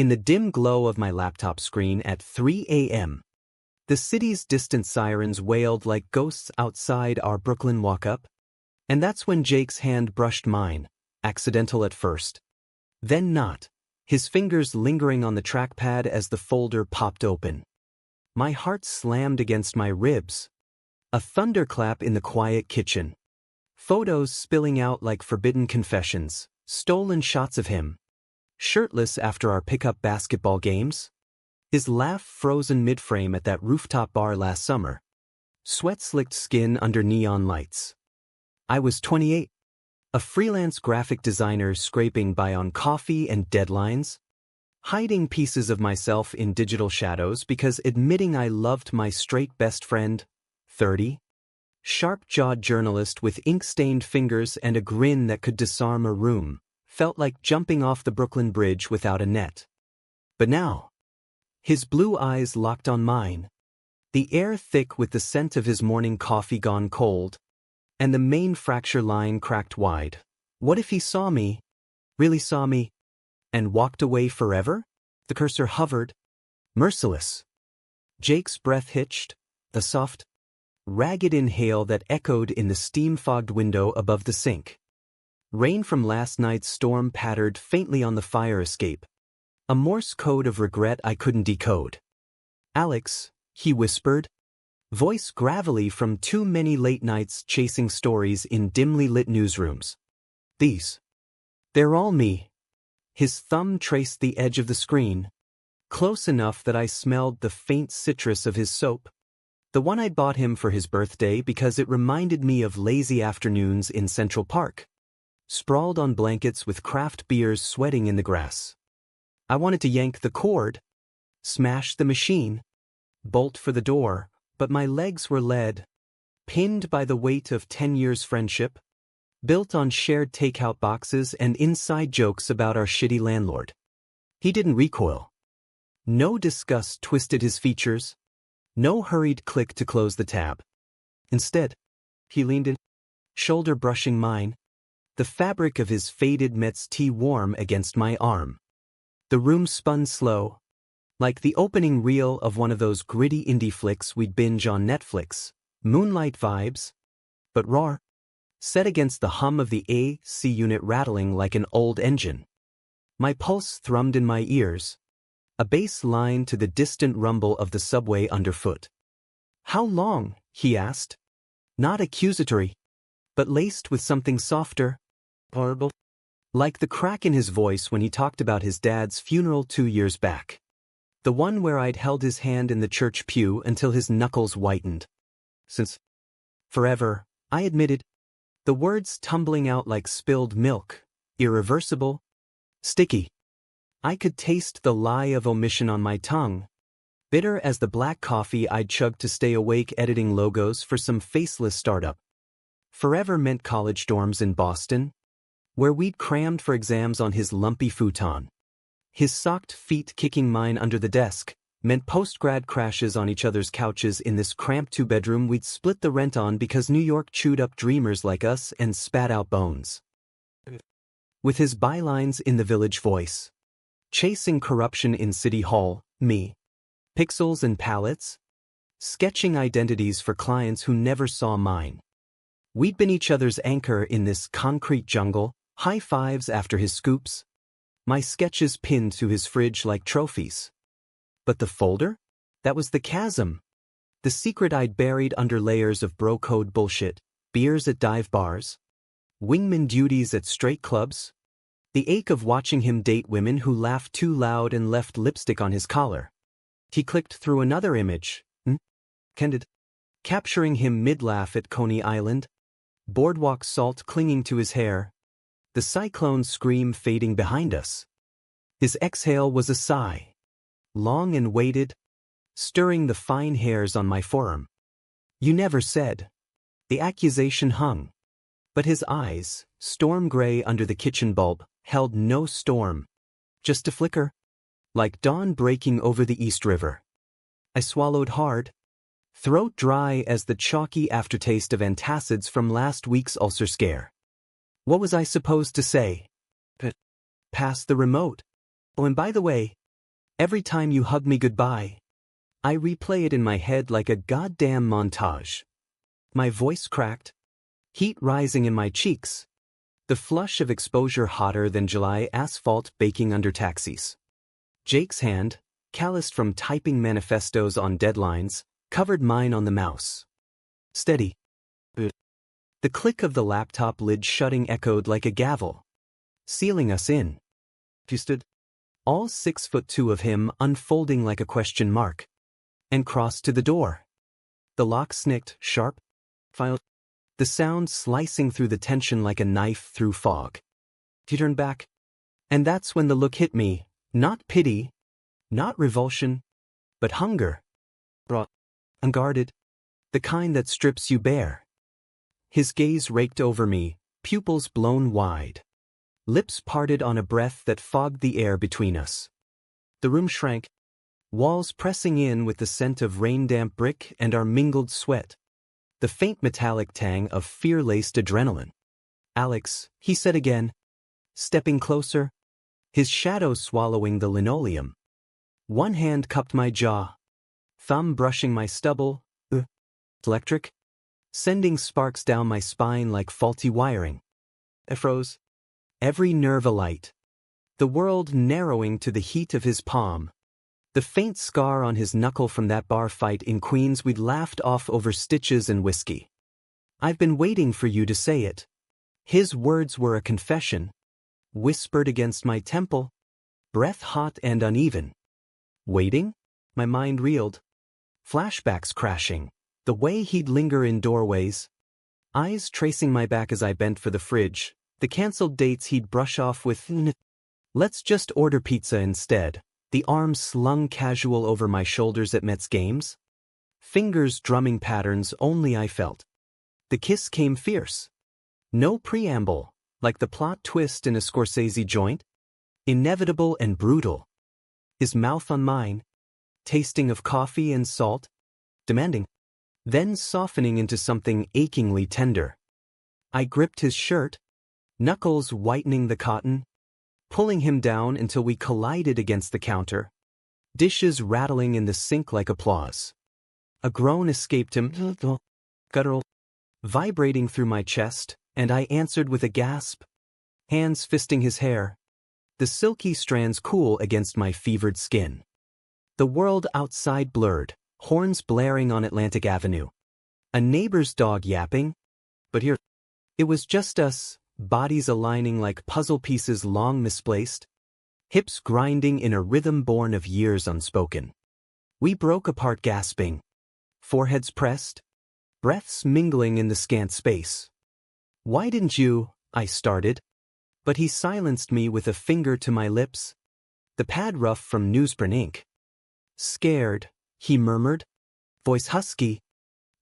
In the dim glow of my laptop screen at 3 a.m., the city's distant sirens wailed like ghosts outside our Brooklyn walk-up, and that's when Jake's hand brushed mine, accidental at first, then not, his fingers lingering on the trackpad as the folder popped open. My heart slammed against my ribs. A thunderclap in the quiet kitchen. Photos spilling out like forbidden confessions, stolen shots of him, shirtless after our pickup basketball games. His laugh frozen mid-frame at that rooftop bar last summer. Sweat-slicked skin under neon lights. I was 28. A freelance graphic designer scraping by on coffee and deadlines. Hiding pieces of myself in digital shadows because admitting I loved my straight best friend, 30. Sharp-jawed journalist with ink-stained fingers and a grin that could disarm a room, felt like jumping off the Brooklyn Bridge without a net. But now, his blue eyes locked on mine, the air thick with the scent of his morning coffee gone cold, and the main fracture line cracked wide. What if he saw me, really saw me, and walked away forever? The cursor hovered, merciless. Jake's breath hitched, the soft, ragged inhale that echoed in the steam-fogged window above the sink. Rain from last night's storm pattered faintly on the fire escape, a Morse code of regret I couldn't decode. "Alex," he whispered, voice gravelly from too many late nights chasing stories in dimly lit newsrooms. They're all me." His thumb traced the edge of the screen, close enough that I smelled the faint citrus of his soap. The one I'd bought him for his birthday because it reminded me of lazy afternoons in Central Park, sprawled on blankets with craft beers sweating in the grass. I wanted to yank the cord, smash the machine, bolt for the door, but my legs were lead, pinned by the weight of 10 years' friendship, built on shared takeout boxes and inside jokes about our shitty landlord. He didn't recoil. No disgust twisted his features, no hurried click to close the tab. Instead, he leaned in, shoulder brushing mine, the fabric of his faded Mets tee warm against my arm. The room spun slow, like the opening reel of one of those gritty indie flicks we'd binge on Netflix, moonlight vibes, but raw, set against the hum of the AC unit rattling like an old engine. My pulse thrummed in my ears, a bass line to the distant rumble of the subway underfoot. "How long?" he asked. Not accusatory, but laced with something softer, horrible, like the crack in his voice when he talked about his dad's funeral 2 years back. The one where I'd held his hand in the church pew until his knuckles whitened. "Since forever," I admitted, the words tumbling out like spilled milk, irreversible, sticky. I could taste the lie of omission on my tongue, bitter as the black coffee I'd chugged to stay awake editing logos for some faceless startup. Forever meant college dorms in Boston, where we'd crammed for exams on his lumpy futon. His socked feet kicking mine under the desk meant post-grad crashes on each other's couches in this cramped two-bedroom we'd split the rent on because New York chewed up dreamers like us and spat out bones. With his bylines in the Village Voice, chasing corruption in City Hall, me, pixels and palettes, sketching identities for clients who never saw mine. We'd been each other's anchor in this concrete jungle, high fives after his scoops, my sketches pinned to his fridge like trophies. But the folder? That was the chasm. The secret I'd buried under layers of bro-code bullshit, beers at dive bars, wingman duties at straight clubs, the ache of watching him date women who laughed too loud and left lipstick on his collar. He clicked through another image, candid, capturing him mid-laugh at Coney Island, boardwalk salt clinging to his hair, the cyclone scream fading behind us. His exhale was a sigh, long and weighted, stirring the fine hairs on my forearm. "You never said." The accusation hung, but his eyes, storm gray under the kitchen bulb, held no storm, just a flicker, like dawn breaking over the East River. I swallowed hard, throat dry as the chalky aftertaste of antacids from last week's ulcer scare. What was I supposed to say? Pass the remote. Oh, and by the way, Every time you hug me goodbye, I replay it in my head like a goddamn montage. My voice cracked, heat rising in my cheeks, the flush of exposure hotter than July asphalt baking under taxis. Jake's hand, calloused from typing manifestos on deadlines, covered mine on the mouse. Steady. The click of the laptop lid shutting echoed like a gavel, sealing us in. You stood, all 6'2" of him unfolding like a question mark, and crossed to the door. The lock snicked, sharp, filed, the sound slicing through the tension like a knife through fog. He turned back, and that's when the look hit me, not pity, not revulsion, but hunger. Unguarded, the kind that strips you bare. His gaze raked over me, pupils blown wide. Lips parted on a breath that fogged the air between us. The room shrank, walls pressing in with the scent of rain-damp brick and our mingled sweat. The faint metallic tang of fear-laced adrenaline. Alex, he said again, stepping closer, his shadow swallowing the linoleum. One hand cupped my jaw, thumb brushing my stubble, electric, sending sparks down my spine like faulty wiring. I froze, every nerve alight, the world narrowing to the heat of his palm. The faint scar on his knuckle from that bar fight in Queens we'd laughed off over stitches and whiskey. I've been waiting for you to say it. His words were a confession, whispered against my temple, breath hot and uneven. Waiting? My mind reeled. Flashbacks crashing, the way he'd linger in doorways, eyes tracing my back as I bent for the fridge, the cancelled dates he'd brush off with, let's just order pizza instead, the arms slung casual over my shoulders at Mets games, fingers drumming patterns only I felt. The kiss came fierce. No preamble, like the plot twist in a Scorsese joint, inevitable and brutal. His mouth on mine, tasting of coffee and salt, demanding, then softening into something achingly tender. I gripped his shirt, knuckles whitening the cotton, pulling him down until we collided against the counter, dishes rattling in the sink like applause. A groan escaped him, guttural, vibrating through my chest, and I answered with a gasp, hands fisting his hair, the silky strands cool against my fevered skin. The world outside blurred, horns blaring on Atlantic Avenue. A neighbor's dog yapping, but here, it was just us, bodies aligning like puzzle pieces long misplaced, hips grinding in a rhythm born of years unspoken. We broke apart gasping, foreheads pressed, breaths mingling in the scant space. Why didn't you, I started, but he silenced me with a finger to my lips, the pad rough from newsprint ink. Scared, he murmured, voice husky,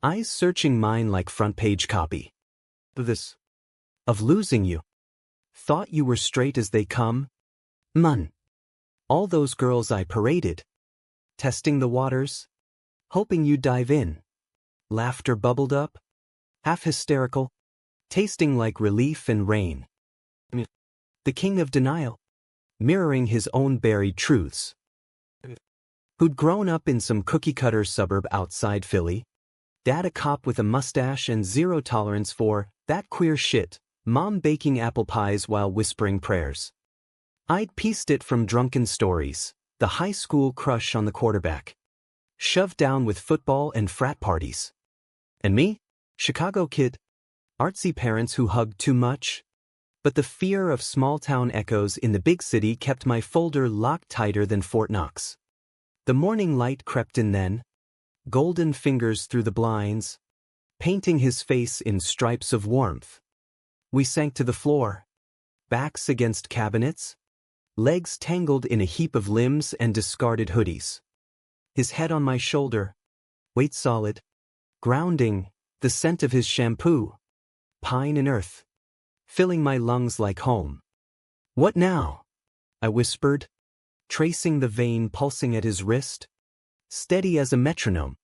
eyes searching mine like front-page copy. Of losing you. Thought you were straight as they come? Mun. All those girls I paraded. Testing the waters. Hoping you'd dive in. Laughter bubbled up. Half hysterical. Tasting like relief and rain. The king of denial. Mirroring his own buried truths. Who'd grown up in some cookie-cutter suburb outside Philly. Dad a cop with a mustache and zero tolerance for that queer shit. Mom baking apple pies while whispering prayers. I'd pieced it from drunken stories, the high school crush on the quarterback. Shoved down with football and frat parties. And me? Chicago kid. Artsy parents who hugged too much. But the fear of small-town echoes in the big city kept my folder locked tighter than Fort Knox. The morning light crept in then, golden fingers through the blinds, painting his face in stripes of warmth. We sank to the floor, backs against cabinets, legs tangled in a heap of limbs and discarded hoodies. His head on my shoulder, weight solid, grounding, the scent of his shampoo, pine and earth, filling my lungs like home. What now? I whispered, tracing the vein pulsing at his wrist, steady as a metronome.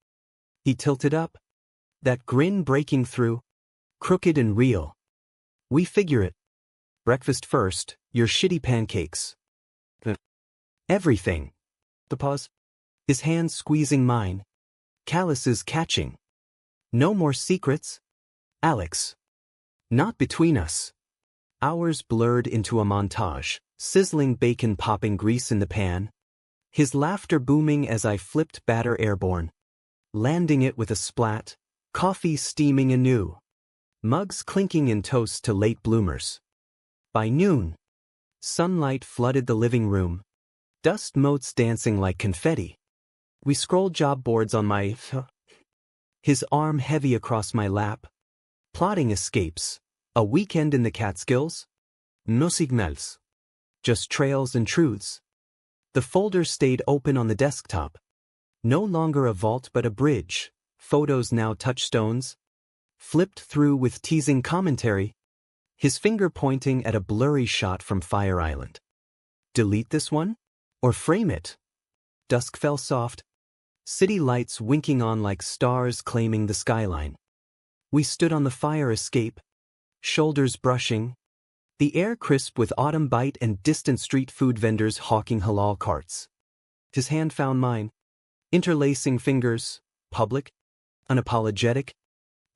He tilted up, that grin breaking through, crooked and real. We figure it. Breakfast first, your shitty pancakes. Everything. The pause. His hand squeezing mine. Calluses catching. No more secrets, Alex. Not between us. Hours blurred into a montage, sizzling bacon popping grease in the pan. His laughter booming as I flipped batter airborne. Landing it with a splat, coffee steaming anew. Mugs clinking in toast to late bloomers. By noon, sunlight flooded the living room. Dust motes dancing like confetti. We scrolled job boards on my his arm heavy across my lap. Plotting escapes. A weekend in the Catskills? No signals. Just trails and truths. The folder stayed open on the desktop. No longer a vault but a bridge. Photos now touchstones. Flipped through with teasing commentary. His finger pointing at a blurry shot from Fire Island. Delete this one? Or frame it? Dusk fell soft. City lights winking on like stars claiming the skyline. We stood on the fire escape. Shoulders brushing. The air crisp with autumn bite and distant street food vendors hawking halal carts. His hand found mine. Interlacing fingers. Public. Unapologetic.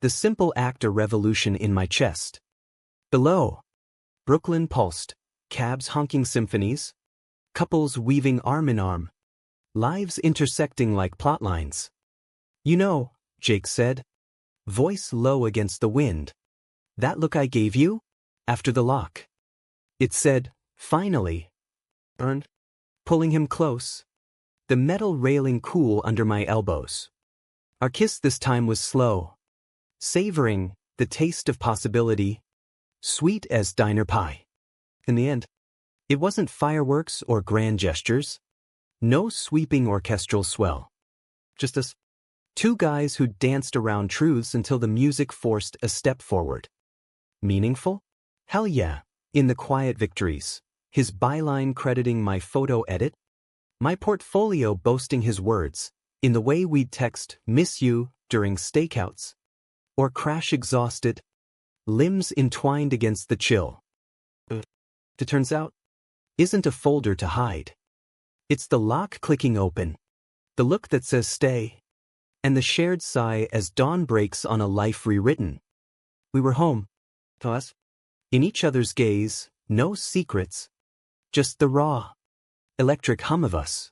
The simple act a revolution in my chest. Below. Brooklyn pulsed. Cabs honking symphonies. Couples weaving arm in arm. Lives intersecting like plot lines. You know, Jake said. Voice low against the wind. That look I gave you? After the lock. It said, finally. Earned. Pulling him close. The metal railing cool under my elbows. Our kiss this time was slow. Savoring the taste of possibility. Sweet as diner pie. In the end, it wasn't fireworks or grand gestures. No sweeping orchestral swell. Just us. Two guys who danced around truths until the music forced a step forward. Meaningful? Hell yeah. In the quiet victories. His byline crediting my photo edit. My portfolio boasting his words. In the way we'd text, miss you, during stakeouts. Or crash exhausted. Limbs entwined against the chill. It turns out, isn't a folder to hide. It's the lock clicking open. The look that says stay. And the shared sigh as dawn breaks on a life rewritten. We were home. To us. In each other's gaze, no secrets. Just the raw, electric hum of us.